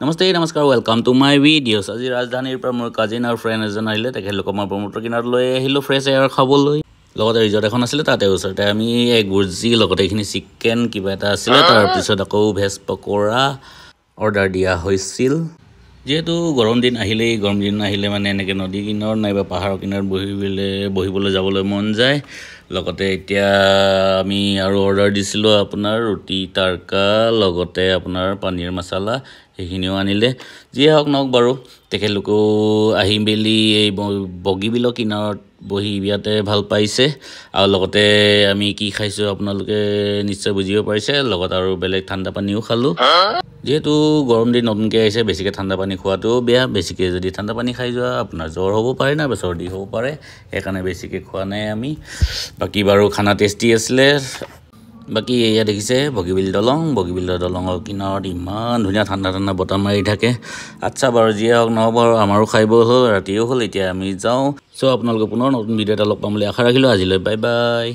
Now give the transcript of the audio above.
Namaste, namaskar, welcome to my videos. আজি ৰাজধানীৰ পৰা মোৰ কাজিন আৰু ফ্ৰেণ্ড এজন আহিলে তেখেতলোকক মই ব্ৰহ্মপুত্ৰ কিনাৰত লৈ আহিলোঁ ফ্ৰেছ এয়াৰ খাবলৈ লগতে ৰিজৰ্ট এখন আছিলে তাতে ওচৰতে আমি গুৰ্জি লগতে এইখিনি চিকেন কিবা এটা আছিলে তাৰপিছত আকৌ ভেজ পকৰা অৰ্ডাৰ দিয়া হৈছিল যেহেতু গৰম দিন আহিলে মানে এনেকৈ নদী কিনাৰত নাইবা পাহাৰৰ কিনাৰত বহিবলৈ যাবলৈ মন যায় লগতে এতিয়া আমি আৰু অৰ্ডাৰ দিছিলোঁ আপোনাৰ ৰুটি তাৰকা লগতে আপোনাৰ পনীৰ মছলা সেইখিনিও আনিলে যিয়ে হওক নওক বাৰু তেখেতলোকেও আহিম বেলি এই বগীবিলৰ কিনাৰত বহি ইয়াতে ভাল পাইছে আৰু লগতে আমি কি খাইছোঁ আপোনালোকে নিশ্চয় বুজিব পাৰিছে লগত আৰু বেলেগ ঠাণ্ডা পানীও খালোঁ যেহেতু গৰম দিন নতুনকৈ আহিছে বেছিকৈ ঠাণ্ডা পানী খোৱাটো বেয়া বেছিকৈ যদি ঠাণ্ডা পানী খাই যোৱা আপোনাৰ জ্বৰ হ'ব পাৰে না চৰ্দি হ'ব পাৰে সেইকাৰণে বেছিকৈ খোৱা নাই আমি বাকী বাৰু খানা টেষ্টি আছিলে বাকী এয়া দেখিছে বগীবিল দলঙৰ কিনাৰত ইমান ধুনীয়া ঠাণ্ডা বতাহ মাৰি থাকে আচ্ছা বাৰু যিয়ে হওক নহ'ব আৰু আমাৰো খাইব হ'ল ৰাতিও হ'ল এতিয়া আমি যাওঁ চ' আপোনালোকে পুনৰ নতুন ভিডিঅ' এটা লগ পাম বুলি আশা ৰাখিলোঁ আজিলৈ বাই বাই